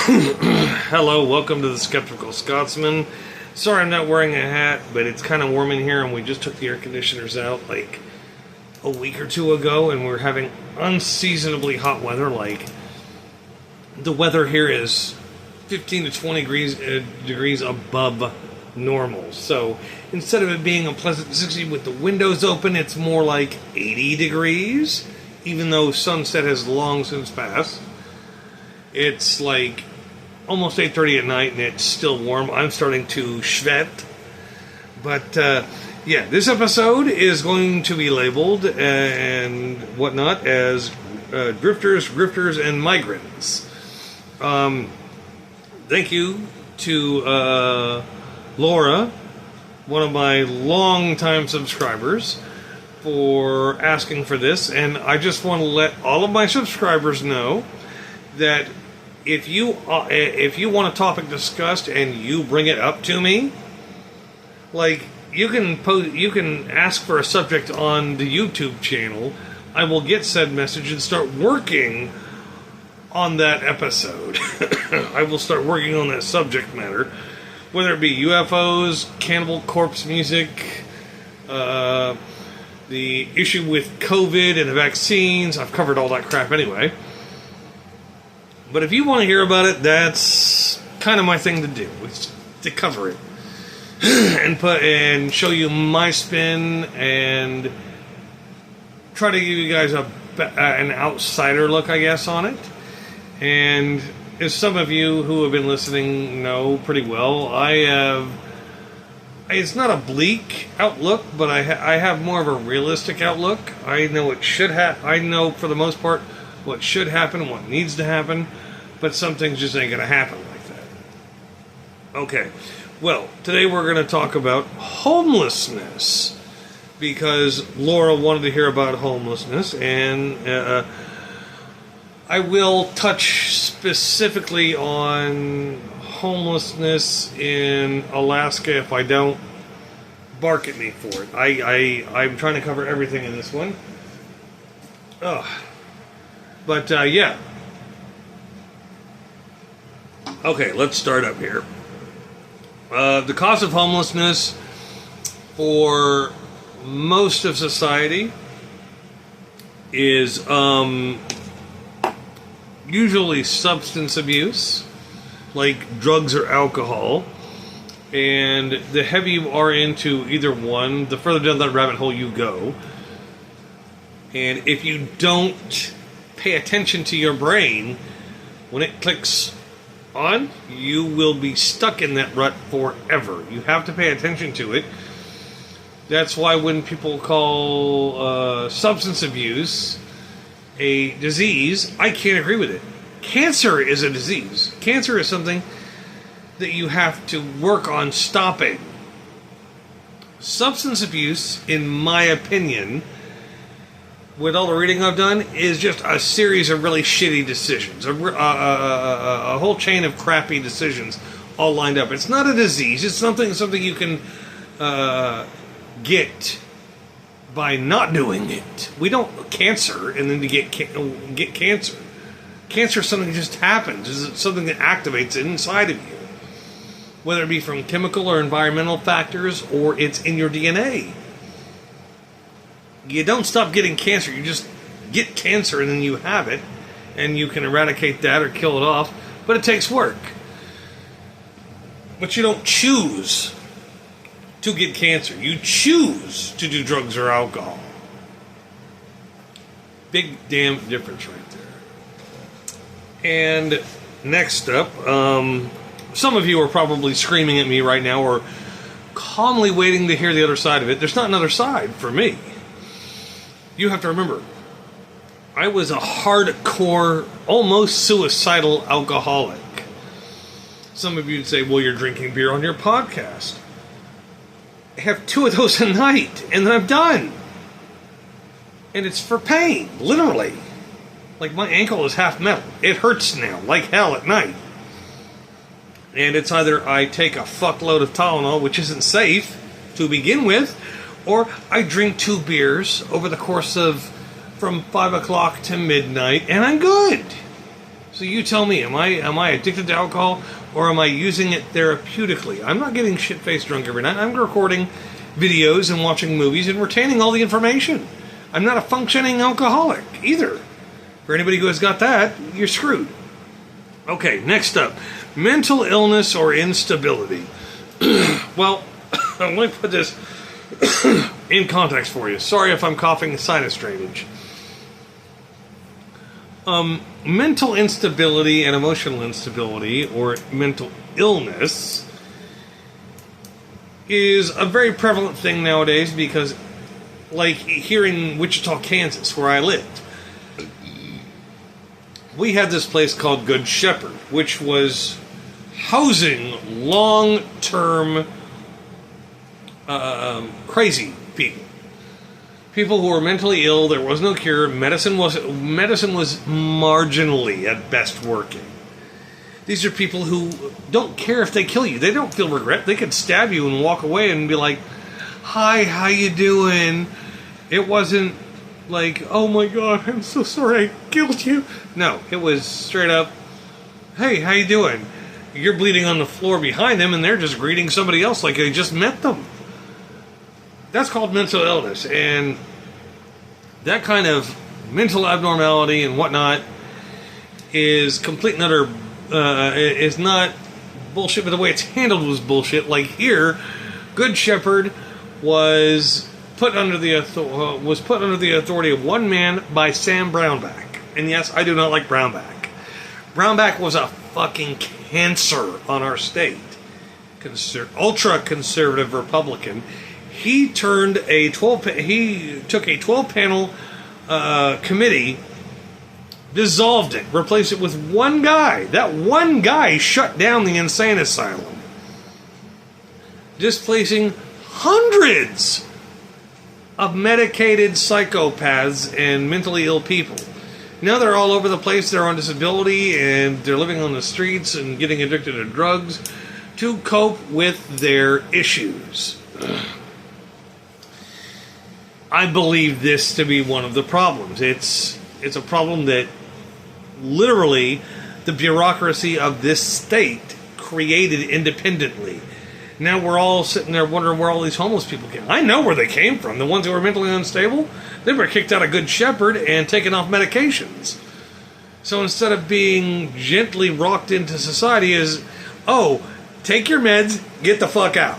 Hello, welcome to the Sceptical Scotsman. Sorry I'm not wearing a hat, but it's kind of warm in here, and we just took the air conditioners out like a week or two ago, and we're having unseasonably hot weather. Like, the weather here is 15 to 20 degrees above normal. So instead of it being a pleasant 60 with the windows open, it's more like 80 degrees, even though sunset has long since passed. It's like almost 8:30 at night, and it's still warm. I'm starting to sweat. But, yeah, this episode is going to be labeled and whatnot as grifters, and migrants. Thank you to Laura, one of my longtime subscribers, for asking for this. And I just want to let all of my subscribers know that if you want a topic discussed and you bring it up to me, like, you can ask for a subject on the YouTube channel. I will get said message and start working on that episode. I will start working on that subject matter, whether it be UFOs, cannibal corpse music, the issue with COVID and the vaccines. I've covered all that crap anyway. But if you want to hear about it, that's kind of my thing to do, is to cover it and show you my spin and try to give you guys an outsider look, I guess, on it. And as some of you who have been listening know pretty well, it's not a bleak outlook, but I have more of a realistic outlook. I know it should I know for the most part what should happen, what needs to happen, but some things just ain't gonna happen like that. Okay, well, today we're gonna talk about homelessness, because Laura wanted to hear about homelessness, and I will touch specifically on homelessness in Alaska if I don't. Bark at me for it. I'm trying to cover everything in this one. Ugh. But, yeah. Okay, let's start up here. The cause of homelessness for most of society is usually substance abuse, like drugs or alcohol. And the heavier you are into either one, the further down that rabbit hole you go. And if you don't pay attention to your brain, when it clicks on, you will be stuck in that rut forever. You have to pay attention to it. That's why when people call substance abuse a disease, I can't agree with it. Cancer is a disease. Cancer is something that you have to work on stopping. Substance abuse, in my opinion, with all the reading I've done, is just a series of really shitty decisions. A whole chain of crappy decisions all lined up. It's not a disease. It's something you can get by not doing it. We don't cancer and then you get cancer. Cancer is something that just happens. It's something that activates inside of you, whether it be from chemical or environmental factors, or it's in your DNA. You don't stop getting cancer. You just get cancer and then you have it, and you can eradicate that or kill it off, but it takes work. But you don't choose to get cancer. You choose to do drugs or alcohol. Big damn difference right there. And next up, some of you are probably screaming at me right now, or calmly waiting to hear the other side of it. There's not another side for me. You have to remember, I was a hardcore, almost suicidal alcoholic. Some of you would say, well, you're drinking beer on your podcast. I have 2 of those a night, and then I'm done. And it's for pain, literally. Like, my ankle is half metal. It hurts now, like hell at night. And it's either I take a fuckload of Tylenol, which isn't safe to begin with, or I drink 2 beers over the course of from 5 o'clock to midnight, and I'm good. So you tell me, am I addicted to alcohol, or am I using it therapeutically? I'm not getting shit-faced drunk every night. I'm recording videos and watching movies and retaining all the information. I'm not a functioning alcoholic either. For anybody who has got that, you're screwed. Okay, next up. Mental illness or instability. Well, let me put this in context for you. Sorry if I'm coughing sinus drainage. Mental instability and emotional instability, or mental illness, is a very prevalent thing nowadays because, like here in Wichita, Kansas, where I lived, we had this place called Good Shepherd, which was housing long-term crazy people. People who were mentally ill. There was no cure. Medicine was marginally at best working. These are people who don't care if they kill you. They don't feel regret. They could stab you and walk away and be like, "Hi, how you doing?" It wasn't like, "Oh my God, I'm so sorry I killed you." No, it was straight up, "Hey, how you doing?" You're bleeding on the floor behind them, and they're just greeting somebody else like they just met them. That's called mental illness, and that kind of mental abnormality and whatnot is complete and utter, is not bullshit, but the way it's handled was bullshit. Like here, Good Shepherd was put under the authority of one man by Sam Brownback. And yes, I do not like Brownback. Brownback was a fucking cancer on our state. Ultra-conservative Republican. He took a 12-panel committee, dissolved it, replaced it with one guy. That one guy shut down the insane asylum, displacing hundreds of medicated psychopaths and mentally ill people. Now they're all over the place. They're on disability and they're living on the streets and getting addicted to drugs to cope with their issues. I believe this to be one of the problems. It's a problem that literally the bureaucracy of this state created independently. Now we're all sitting there wondering where all these homeless people came. I know where they came from. The ones who were mentally unstable, they were kicked out of Good Shepherd and taken off medications. So instead of being gently rocked into society as, "Oh, take your meds, get the fuck out."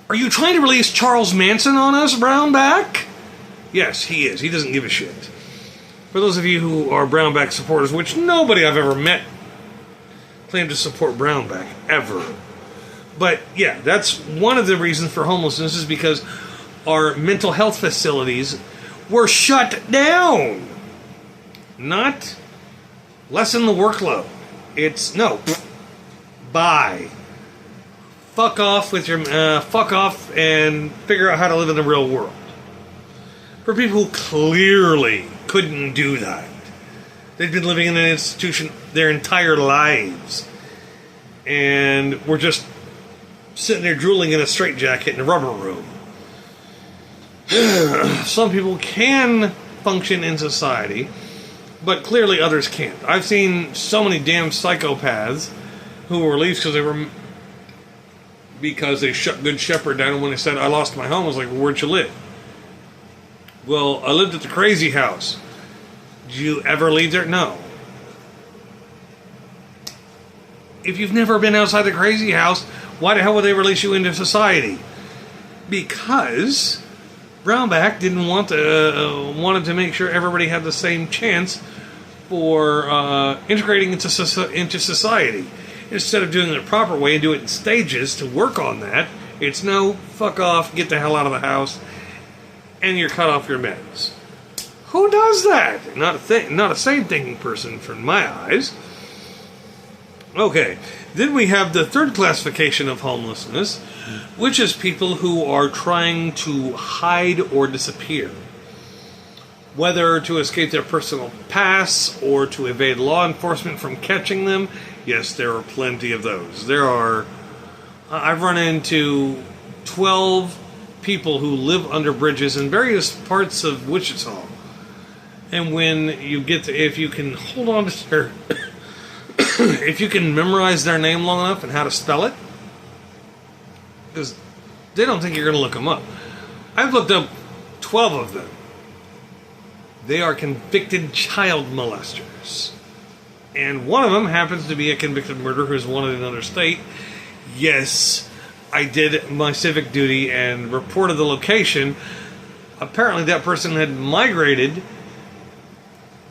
Are you trying to release Charles Manson on us, Brownback? Yes, he is. He doesn't give a shit. For those of you who are Brownback supporters, which nobody I've ever met claimed to support Brownback, ever. But yeah, that's one of the reasons for homelessness, is because our mental health facilities were shut down. Not lessen the workload. It's, no, bye. Fuck off with your, fuck off and figure out how to live in the real world. For people who clearly couldn't do that. They've been living in an institution their entire lives. And were just sitting there drooling in a straitjacket in a rubber room. Some people can function in society, but clearly others can't. I've seen so many damn psychopaths who were released because they shut Good Shepherd down, and when they said, "I lost my home," I was like, "Well, where'd you live?" "Well, I lived at the crazy house." "Did you ever leave there?" "No." If you've never been outside the crazy house, why the hell would they release you into society? Because Brownback didn't wanted to make sure everybody had the same chance for integrating into society. Instead of doing it the proper way and do it in stages to work on that, it's no, fuck off, get the hell out of the house, and you're cut off your meds. Who does that? Not a sane-thinking person from my eyes. Okay, then we have the third classification of homelessness, which is people who are trying to hide or disappear. Whether to escape their personal past or to evade law enforcement from catching them, yes, there are plenty of those. I've run into 12 people who live under bridges in various parts of Wichita And when you get to, if you can hold on to their, if you can memorize their name long enough and how to spell it, because they don't think you're going to look them up. I've looked up 12 of them. They are convicted child molesters. And one of them happens to be a convicted murderer who's wanted in another state. Yes, I did my civic duty and reported the location. Apparently that person had migrated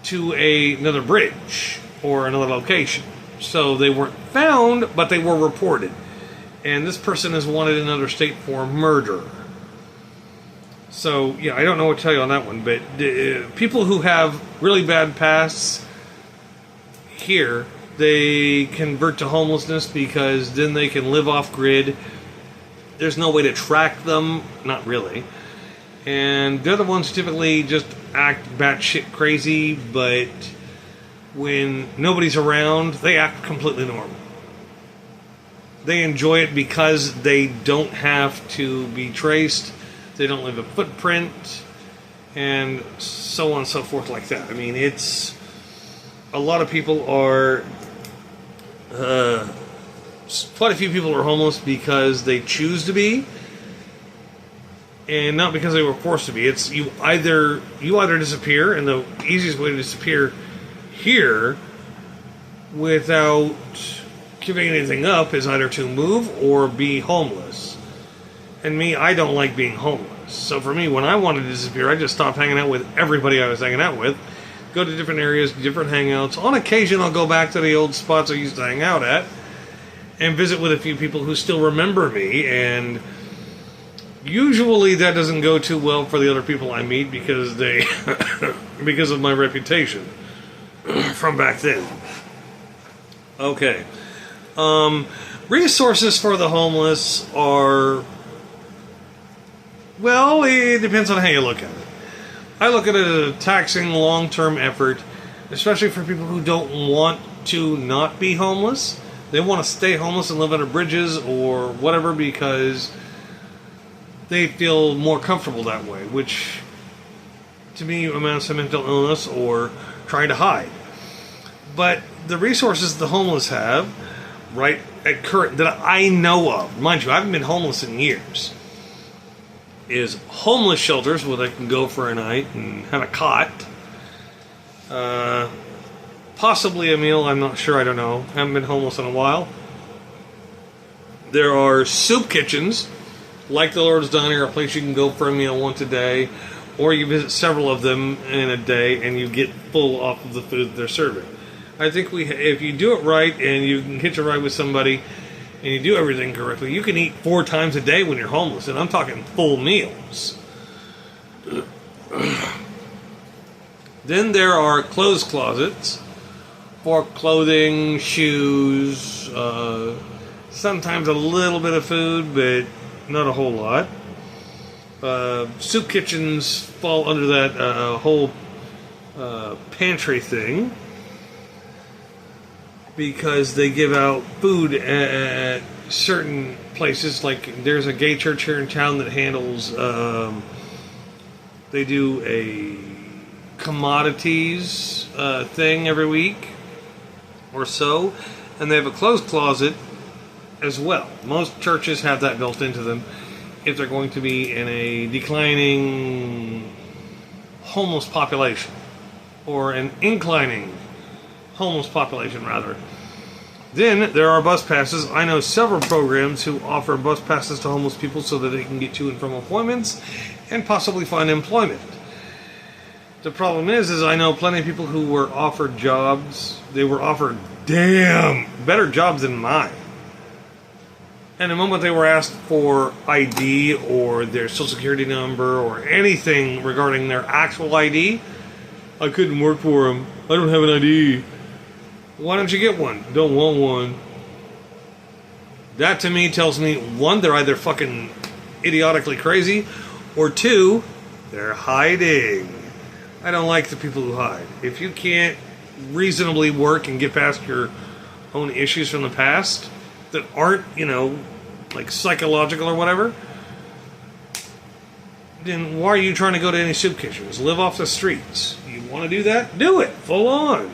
to another bridge or another location. So they weren't found, but they were reported. And this person is wanted in another state for murder. So, yeah, I don't know what to tell you on that one, but people who have really bad pasts here, they convert to homelessness because then they can live off grid. There's no way to track them, not really. And they're the ones who typically just act batshit crazy, but when nobody's around, they act completely normal. They enjoy it because they don't have to be traced, they don't leave a footprint, and so on and so forth like that. I mean, it's... A lot of people are... quite a few people are homeless because they choose to be, and not because they were forced to be. It's you either disappear, and the easiest way to disappear here without giving anything up is either to move or be homeless. And me, I don't like being homeless. So for me, when I wanted to disappear, I just stopped hanging out with everybody I was hanging out with, go to different areas, different hangouts. On occasion, I'll go back to the old spots I used to hang out at and visit with a few people who still remember me, and usually that doesn't go too well for the other people I meet because they because of my reputation from back then. Okay. Resources for the homeless are, well, it depends on how you look at it. I look at it as a taxing long-term effort, especially for people who don't want to not be homeless. They want to stay homeless and live under bridges or whatever because they feel more comfortable that way, which to me amounts to mental illness or trying to hide. But the resources the homeless have, right at current, that I know of, mind you, I haven't been homeless in years, is homeless shelters where they can go for a night and have a cot. Possibly a meal, I'm not sure, I don't know. Haven't been homeless in a while. There are soup kitchens, like the Lord's Diner, a place you can go for a meal once a day, or you visit several of them in a day and you get full off of the food that they're serving. I think if you do it right and you can hitch a ride with somebody and you do everything correctly, you can eat 4 times a day when you're homeless, and I'm talking full meals. Then there are clothes closets for clothing, shoes, sometimes a little bit of food, but not a whole lot. Soup kitchens fall under that whole pantry thing because they give out food at certain places. Like there's a gay church here in town that handles, they do a commodities thing every week or so, and they have a clothes closet as well. Most churches have that built into them if they're going to be in a declining homeless population, or an inclining homeless population rather. Then there are bus passes. I know several programs who offer bus passes to homeless people so that they can get to and from appointments and possibly find employment. The problem is I know plenty of people who were offered jobs. They were offered better jobs than mine. And the moment they were asked for ID or their social security number or anything regarding their actual ID, I couldn't work for them. I don't have an ID. Why don't you get one? Don't want one. That to me tells me, 1, they're either fucking idiotically crazy, or 2, they're hiding. I don't like the people who hide. If you can't reasonably work and get past your own issues from the past that aren't, like psychological or whatever, then why are you trying to go to any soup kitchens? Live off the streets. Want to do that? Do it. Full on.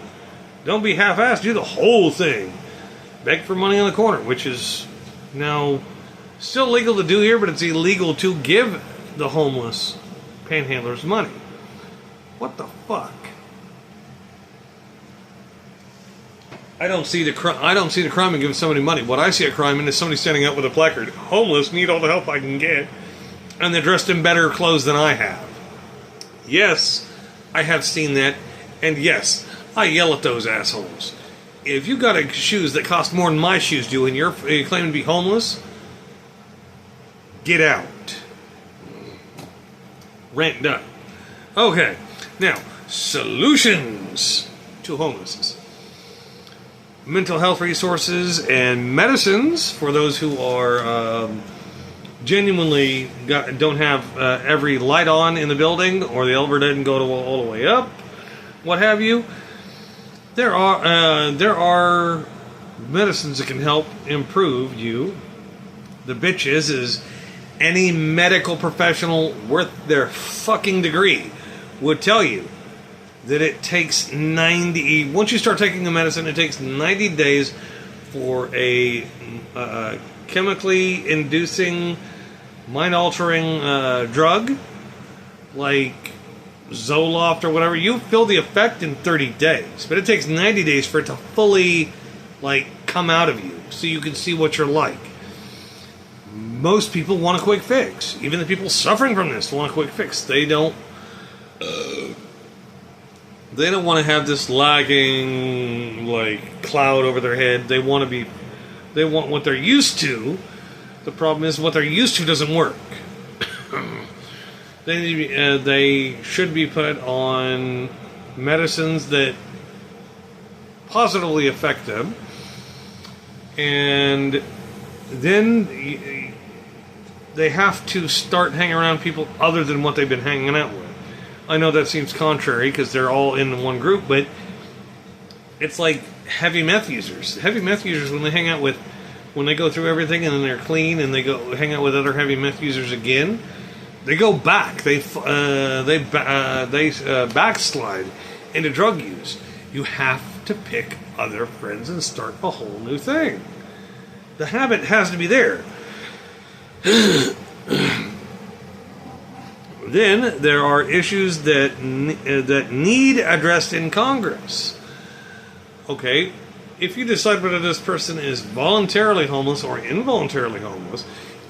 Don't be half-assed. Do the whole thing. Beg for money on the corner, which is now still legal to do here, but it's illegal to give the homeless panhandlers money. What the fuck? I don't see the crime in giving somebody money. What I see a crime in is somebody standing up with a placard, homeless, need all the help I can get, and they're dressed in better clothes than I have. Yes, I have seen that, and yes, I yell at those assholes. If you got shoes that cost more than my shoes do, and you're claiming to be homeless, get out. Rant done. Okay, now, solutions to homelessness. Mental health resources and medicines for those who are genuinely don't have every light on in the building, or the elevator didn't go all the way up, what have you. There are medicines that can help improve you. The bitch is any medical professional worth their fucking degree would tell you that it takes once you start taking the medicine, it takes 90 days for a chemically inducing, mind-altering drug, like Zoloft or whatever. You feel the effect in 30 days, but it takes 90 days for it to fully, come out of you, so you can see what you're like. Most people want a quick fix. Even the people suffering from this want a quick fix. They don't want to have this lagging, cloud over their head. They want what they're used to. The problem is what they're used to doesn't work. They should be put on medicines that positively affect them, and then they have to start hanging around people other than what they've been hanging out with. I know that seems contrary because they're all in one group, but it's like heavy meth users. Heavy meth users, when they go through everything and then they're clean and they go hang out with other heavy meth users again, they go back. They backslide into drug use. You have to pick other friends and start a whole new thing. The habit has to be there. Then there are issues that need addressed in Congress. Okay, if you decide whether this person is voluntarily homeless or involuntarily homeless,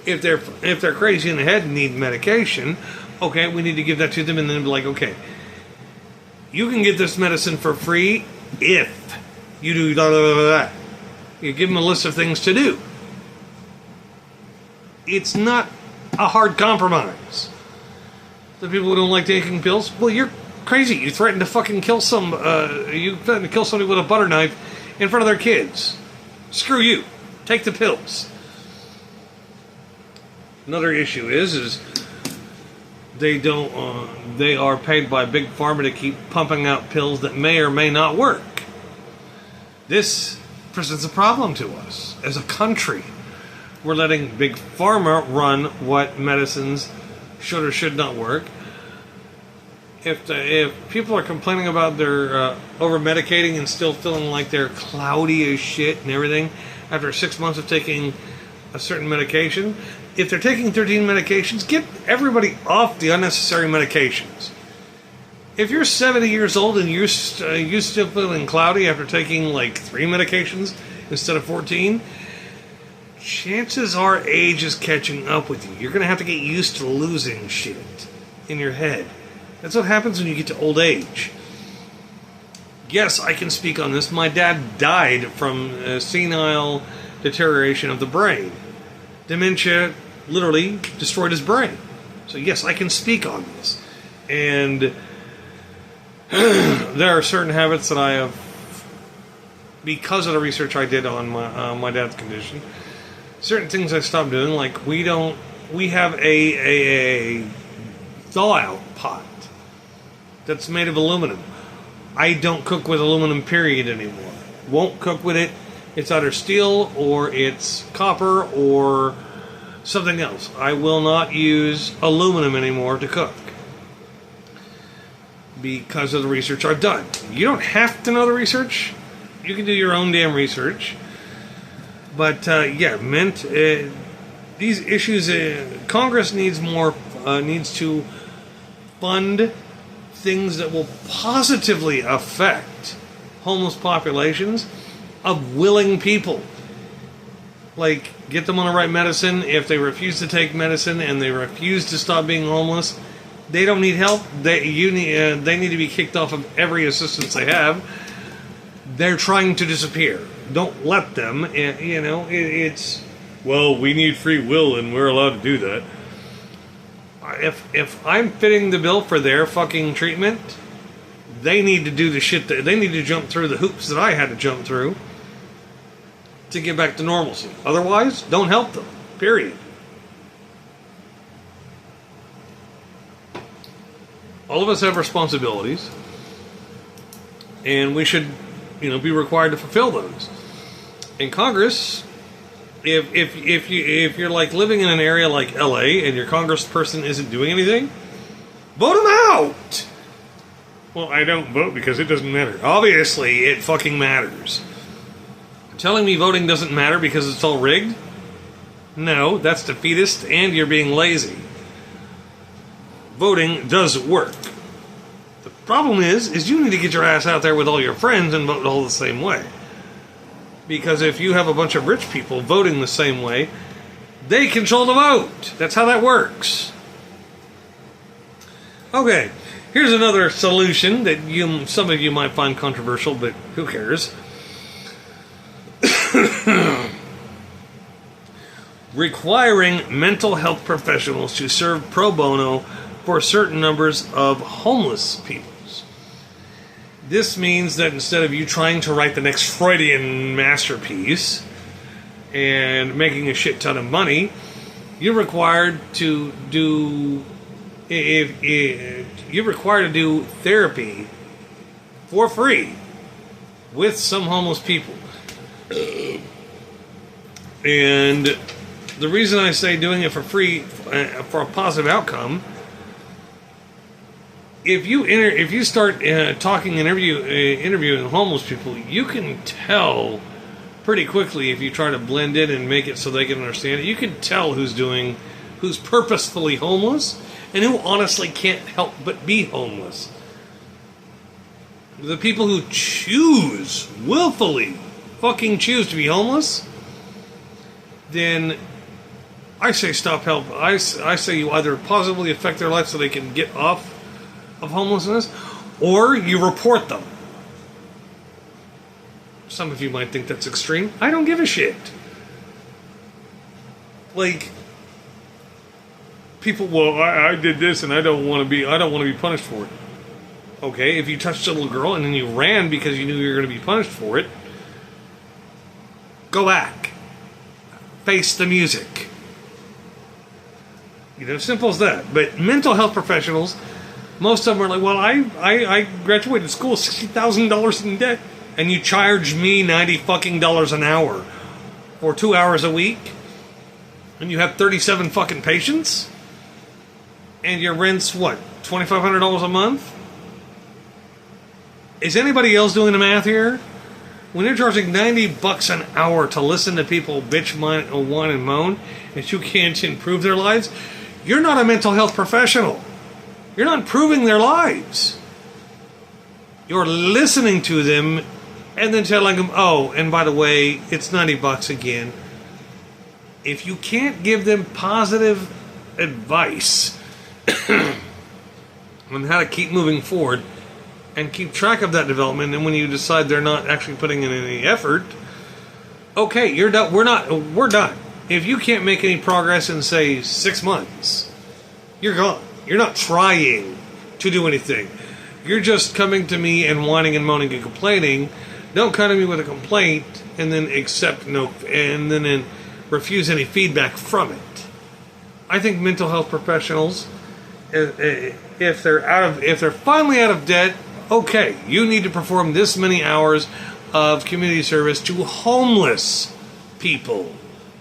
if they're crazy in the head and need medication, okay, we need to give that to them, and then be like, okay, you can get this medicine for free if you do da da da da. You give them a list of things to do. It's not a hard compromise. The people who don't like taking pills, well, you're crazy. You threatened to fucking kill you threatened to kill somebody with a butter knife in front of their kids. Screw you. Take the pills. Another issue is they are paid by Big Pharma to keep pumping out pills that may or may not work. This presents a problem to us as a country. We're letting Big Pharma run what medicines should or should not work. If people are complaining about their over-medicating and still feeling like they're cloudy as shit and everything after 6 months of taking a certain medication, if they're taking 13 medications, get everybody off the unnecessary medications. If you're 70 years old and you're still feeling cloudy after taking 3 medications instead of 14, chances are age is catching up with you. You're going to have to get used to losing shit in your head. That's what happens when you get to old age. Yes, I can speak on this. My dad died from senile deterioration of the brain. Dementia literally destroyed his brain. So yes, I can speak on this. And there are certain habits that I have, because of the research I did on my dad's condition, certain things I stopped doing, like we have a thaw-out pot that's made of aluminum. I don't cook with aluminum, period, anymore. Won't cook with it. It's either steel or it's copper or something else. I will not use aluminum anymore to cook. because of the research I've done. You don't have to know the research. You can do your own damn research. But these issues, Congress needs to fund things that will positively affect homeless populations of willing people. Like, get them on the right medicine. If they refuse to take medicine and they refuse to stop being homeless, they don't need help. They need to be kicked off of every assistance they have. They're trying to disappear. Don't let them. It's, well, we need free will and we're allowed to do that. If I'm fitting the bill for their fucking treatment, they need to do the shit that they need to jump through the hoops that I had to jump through to get back to normalcy. Otherwise, don't help them. Period. All of us have responsibilities, and we should, be required to fulfill those. In Congress, if you're like living in an area like LA and your congressperson isn't doing anything, vote him out. Well, I don't vote because it doesn't matter. Obviously, it fucking matters. Telling me voting doesn't matter because it's all rigged? No, that's defeatist and you're being lazy. Voting does work. The problem is you need to get your ass out there with all your friends and vote all the same way. Because if you have a bunch of rich people voting the same way, they control the vote. That's how that works. Okay, here's another solution that some of you might find controversial, but who cares? Requiring mental health professionals to serve pro bono for certain numbers of homeless people. This means that instead of you trying to write the next Freudian masterpiece and making a shit ton of money, you're required to do therapy for free with some homeless people. And the reason I say doing it for free for a positive outcome, if you start talking and interviewing homeless people, you can tell pretty quickly if you try to blend in and make it so they can understand it. You can tell who's purposefully homeless and who honestly can't help but be homeless. The people who willfully fucking choose to be homeless, then I say stop help. I say you either positively affect their life so they can get off of homelessness, or you report them. Some of you might think that's extreme. I don't give a shit. Like, people, well, I did this and I don't want to be punished for it. Okay, if you touched a little girl and then you ran because you knew you were going to be punished for it, go back. Face the music. Simple as that. But mental health professionals, most of them are like, well, I graduated school $60,000 in debt, and you charge me $90 an hour for 2 hours a week, and you have 37 fucking patients, and your rent's what, $2,500 a month? Is anybody else doing the math here? When you're charging $90 an hour to listen to people bitch, whine, and moan, and you can't improve their lives, you're not a mental health professional. You're not improving their lives. You're listening to them and then telling them, oh, and by the way, it's $90 again. If you can't give them positive advice on how to keep moving forward and keep track of that development, and when you decide they're not actually putting in any effort, okay, you're done. We're done. If you can't make any progress in, say, 6 months, you're gone. You're not trying to do anything. You're just coming to me and whining and moaning and complaining. Don't come to me with a complaint and then and then refuse any feedback from it. I think mental health professionals, if they're finally out of debt, okay, you need to perform this many hours of community service to homeless people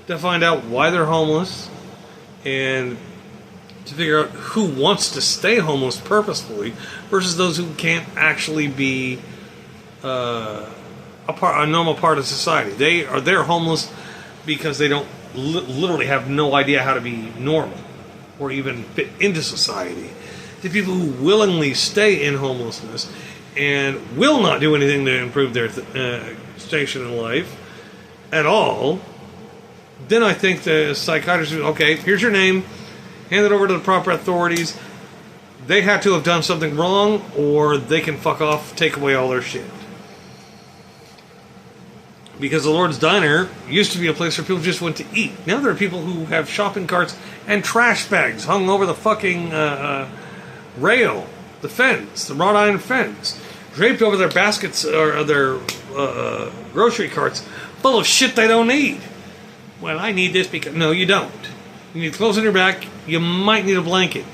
to find out why they're homeless and to figure out who wants to stay homeless purposefully versus those who can't actually be a normal part of society. They're homeless because they don't literally have no idea how to be normal or even fit into society. The people who willingly stay in homelessness and will not do anything to improve their station in life at all, then I think the psychiatrist will, okay, here's your name, hand it over to the proper authorities. They have to have done something wrong, or they can fuck off, take away all their shit. Because the Lord's Diner used to be a place where people just went to eat. Now there are people who have shopping carts and trash bags hung over the fucking rail, the fence, the wrought iron fence, draped over their baskets or their grocery carts full of shit they don't need. Well, I need this because... No, you don't. You need clothes on your back. You might need a blanket.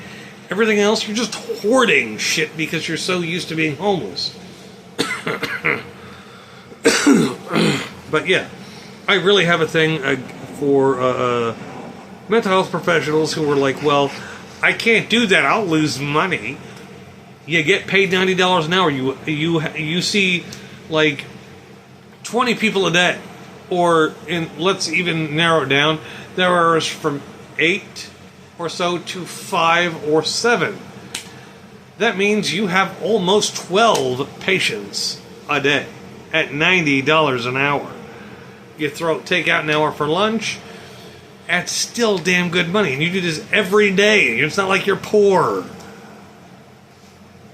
Everything else, you're just hoarding shit because you're so used to being homeless. But yeah, I really have a thing for mental health professionals who are like, well, I can't do that. I'll lose money. You get paid $90 an hour. You see like 20 people a day. Or, let's even narrow it down, there are from 8 or so to 5 or 7. That means you have almost 12 patients a day at $90 an hour. You take out an hour for lunch, that's still damn good money. And you do this every day. It's not like you're poor.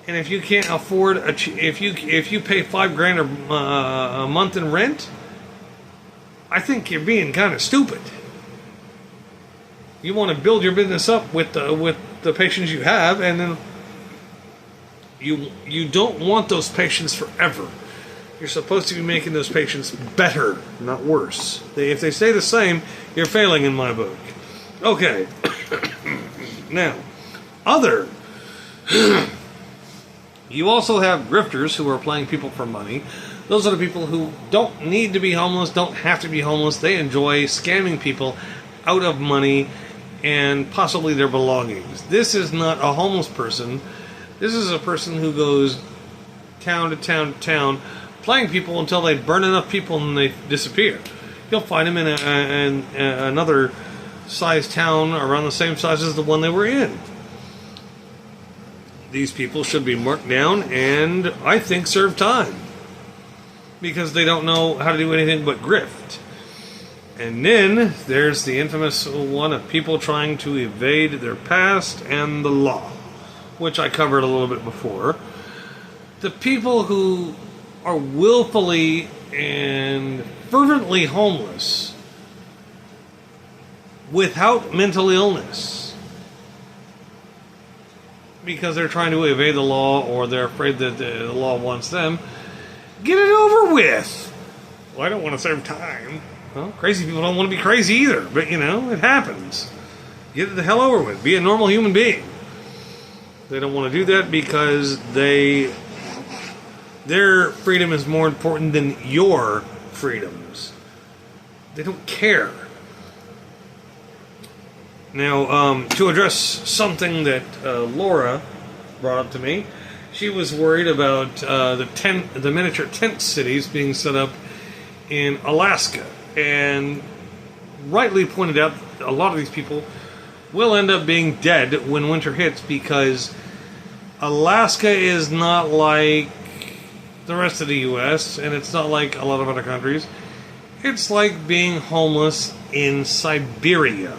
And if you can't afford, if you pay $5,000 a month in rent, I think you're being kind of stupid. You want to build your business up with the patients you have, and then you don't want those patients forever. You're supposed to be making those patients better, not worse. If they stay the same, you're failing in my book. Okay. Now, you also have grifters who are playing people for money. Those are the people who don't need to be homeless, don't have to be homeless. They enjoy scamming people out of money and possibly their belongings. This is not a homeless person. This is a person who goes town to town to town, playing people until they burn enough people and they disappear. You'll find them in another size town around the same size as the one they were in. These people should be marked down and, I think, serve time. Because they don't know how to do anything but grift. And then there's the infamous one of people trying to evade their past and the law, which I covered a little bit before. The people who are willfully and fervently homeless without mental illness because they're trying to evade the law or they're afraid that the law wants them, get it over with. Well, I don't want to serve time. Well, crazy people don't want to be crazy either, but it happens. Get it the hell over with. Be a normal human being. They don't want to do that because their freedom is more important than your freedoms. They don't care. Now, to address something that Laura brought up to me, she was worried about the miniature tent cities being set up in Alaska, and rightly pointed out a lot of these people will end up being dead when winter hits because Alaska is not like the rest of the U.S., and it's not like a lot of other countries. It's like being homeless in Siberia.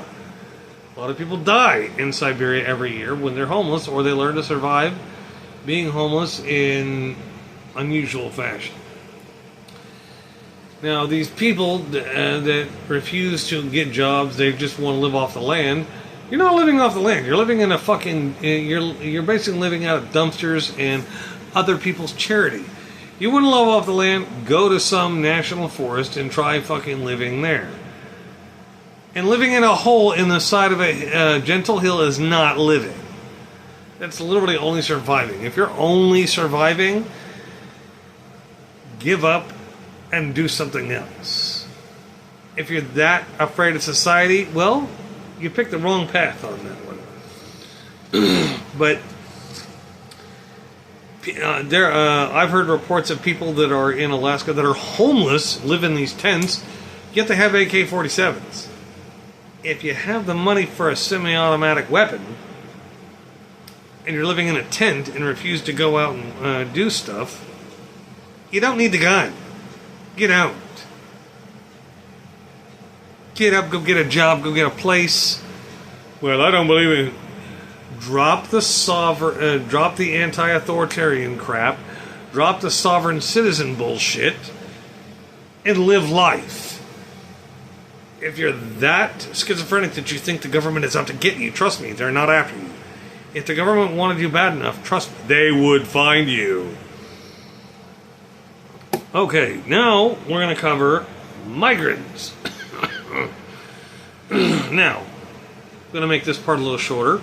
A lot of people die in Siberia every year when they're homeless, or they learn to survive being homeless in unusual fashion. Now, these people that refuse to get jobs, they just want to live off the land. You're not living off the land. You're living in a fucking... You're basically living out of dumpsters and other people's charity. You want to live off the land? Go to some national forest and try fucking living there. And living in a hole in the side of a gentle hill is not living. That's literally only surviving. If you're only surviving, give up and do something else. If you're that afraid of society, well, you picked the wrong path on that one. But I've heard reports of people that are in Alaska that are homeless, live in these tents, yet they have AK-47s. If you have the money for a semi-automatic weapon, and you're living in a tent and refuse to go out and do stuff, you don't need the gun. Get out. Get up, go get a job, go get a place. Well, I don't believe it. Drop the drop the anti-authoritarian crap, drop the sovereign citizen bullshit, and live life. If you're that schizophrenic that you think the government is out to get you, trust me, they're not after you. If the government wanted you bad enough, trust me, they would find you. Okay, now we're going to cover migrants. Now, I'm going to make this part a little shorter.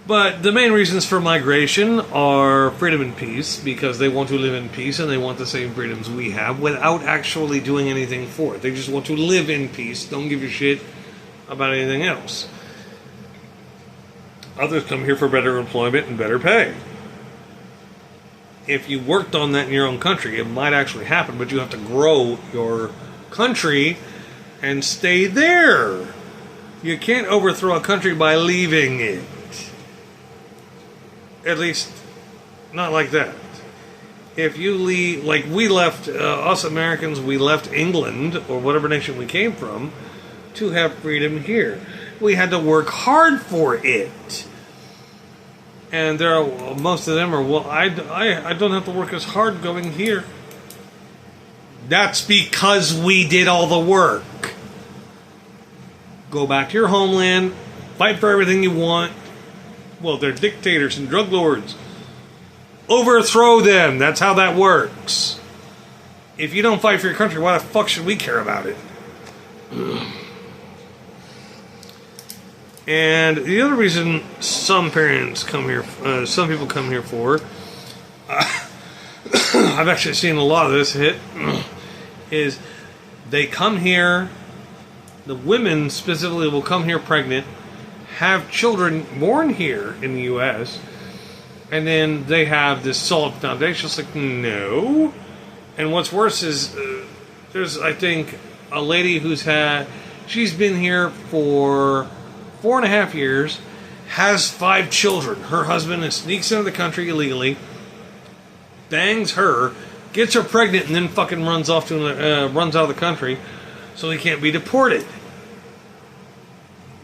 But the main reasons for migration are freedom and peace, because they want to live in peace and they want the same freedoms we have without actually doing anything for it. They just want to live in peace, don't give a shit about anything else. Others come here for better employment and better pay. If you worked on that in your own country, it might actually happen, but you have to grow your country and stay there. You can't overthrow a country by leaving it. At least, not like that. If you leave, like we left, us Americans, we left England, or whatever nation we came from, to have freedom here. We had to work hard for it. And there are, most of them are, well, I don't have to work as hard going here. That's because we did all the work. Go back to your homeland, fight for everything you want. Well, they're dictators and drug lords. Overthrow them. That's how that works. If you don't fight for your country, why the fuck should we care about it? And the other reason some parents come here, some people come here for, I've actually seen a lot of this hit, is they come here, the women specifically will come here pregnant, have children born here in the U.S., and then they have this solid foundation. It's like, no. And what's worse is, there's, I think, a lady she's been here for 4.5 years, has 5 children. Her husband sneaks into the country illegally, bangs her, gets her pregnant, and then fucking runs out of the country so he can't be deported.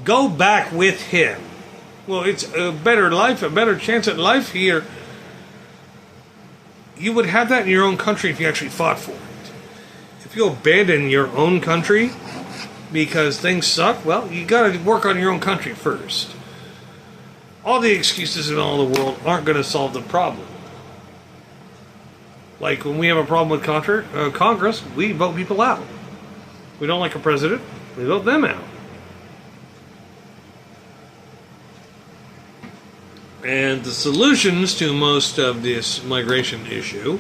Go back with him. Well, it's a better life, a better chance at life here. You would have that in your own country if you actually fought for it. If you abandon your own country because things suck, well, you gotta work on your own country first. All the excuses in all the world aren't going to solve the problem. Like when we have a problem with Congress, we vote people out. We don't like a president, we vote them out. And the solutions to most of this migration issue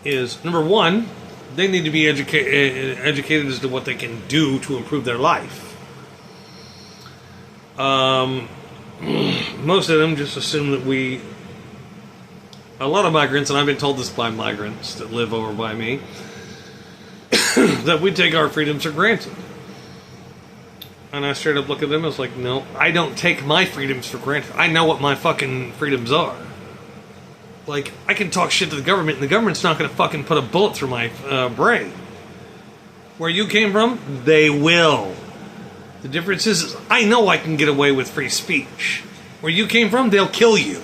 is, number one, they need to be educated as to what they can do to improve their life. Most of them just assume that a lot of migrants, and I've been told this by migrants that live over by me, that we take our freedoms for granted. And I straight up look at them and I was like, no, I don't take my freedoms for granted. I know what my fucking freedoms are. Like, I can talk shit to the government, and the government's not going to fucking put a bullet through my brain. Where you came from, they will. The difference is I know I can get away with free speech. Where you came from, they'll kill you.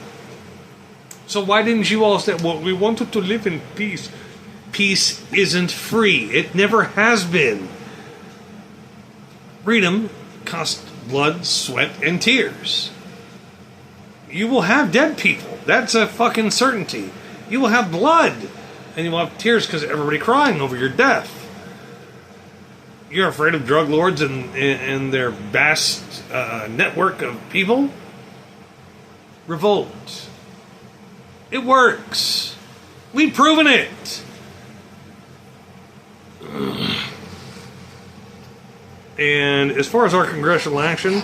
So why didn't you all say, well, we wanted to live in peace? Peace isn't free. It never has been. Freedom costs blood, sweat, and tears. You will have dead people. That's a fucking certainty. You will have blood. And you will have tears because everybody crying over your death. You're afraid of drug lords and their vast network of people? Revolt. It works. We've proven it. And as far as our congressional action,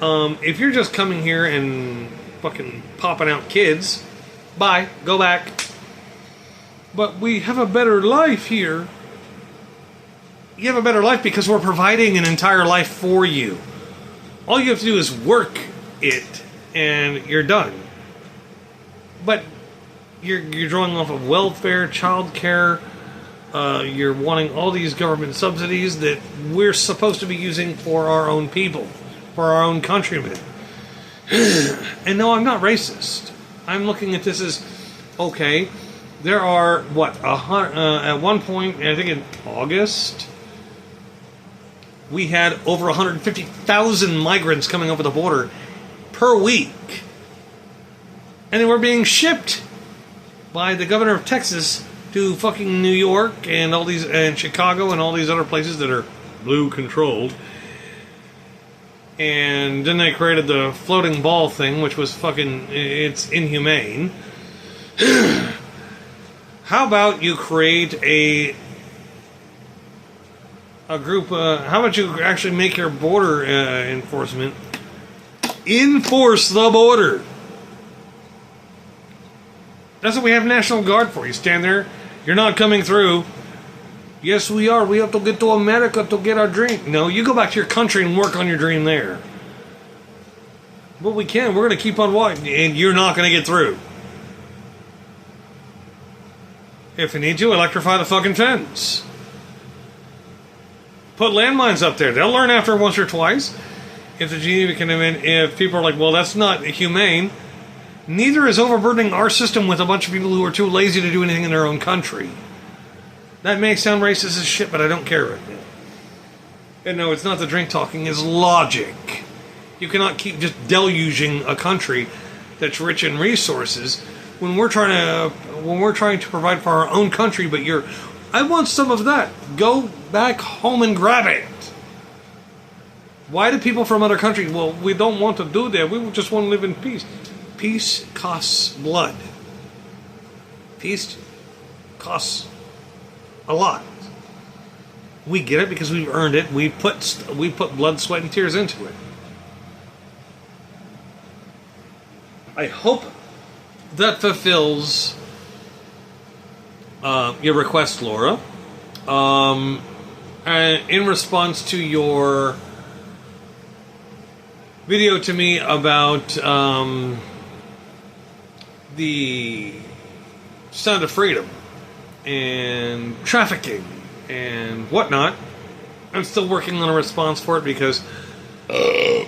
if you're just coming here and fucking popping out kids, bye, go back. But we have a better life here. You have a better life because we're providing an entire life for you. All you have to do is work it, and you're done. But you're drawing off of welfare, child care. You're wanting all these government subsidies that we're supposed to be using for our own people, for our own countrymen. And no, I'm not racist. I'm looking at this as, okay, there are, at one point, I think in August, we had over 150,000 migrants coming over the border per week. And they were being shipped by the governor of Texas to fucking New York and all these, and Chicago and all these other places that are blue controlled. And then they created the floating ball thing, which was fucking, it's inhumane. How about you create a group, how about you actually make your border enforcement enforce the border? That's what we have National Guard for. You stand there, you're not coming through. Yes, we are. We have to get to America to get our dream. No, you go back to your country and work on your dream there. But we can. We're going to keep on walking, and you're not going to get through. If you need to, electrify the fucking fence. Put landmines up there. They'll learn after once or twice. If the Geneva can, if people are like, well, that's not humane. Neither is overburdening our system with a bunch of people who are too lazy to do anything in their own country. That may sound racist as shit, but I don't care right now. And no, it's not the drink talking, it's logic. You cannot keep just deluging a country that's rich in resources when we're trying to provide for our own country, but I want some of that. Go back home and grab it. Why do people from other countries, well, we don't want to do that, we just want to live in peace. Peace costs blood. Peace costs a lot. We get it because we've earned it. We put blood, sweat, and tears into it. I hope that fulfills your request, Laura. And in response to your video to me about the Sound of Freedom and trafficking and whatnot, I'm still working on a response for it because I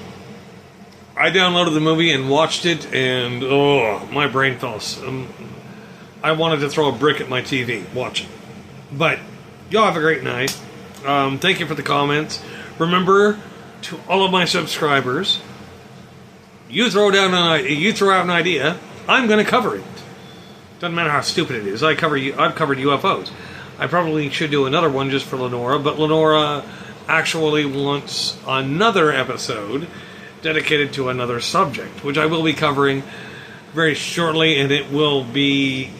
downloaded the movie and watched it, and my brain fell. I wanted to throw a brick at my TV watching. But y'all have a great night. Thank you for the comments. Remember, to all of my subscribers, you throw out an idea, I'm going to cover it. Doesn't matter how stupid it is. I've covered UFOs. I probably should do another one just for Lenora, but Lenora actually wants another episode dedicated to another subject, which I will be covering very shortly, and it will be...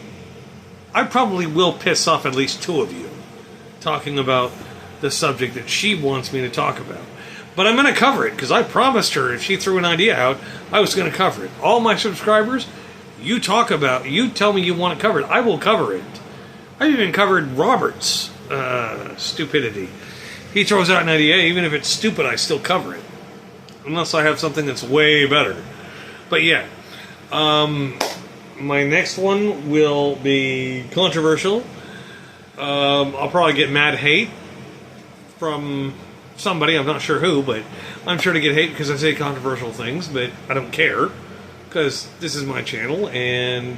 I probably will piss off at least two of you talking about the subject that she wants me to talk about. But I'm going to cover it, because I promised her if she threw an idea out, I was going to cover it. All my subscribers, you tell me you want it covered, I will cover it. I even covered Robert's stupidity. He throws out an idea, even if it's stupid, I still cover it. Unless I have something that's way better. But yeah, my next one will be controversial. I'll probably get mad hate from somebody, I'm not sure who, but I'm sure to get hate because I say controversial things, but I don't care, because this is my channel, and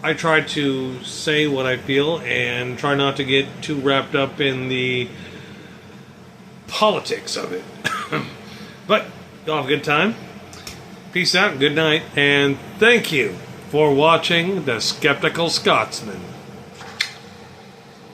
I try to say what I feel and try not to get too wrapped up in the politics of it. But y'all have a good time. Peace out, good night, and thank you for watching The Sceptical Scotsman.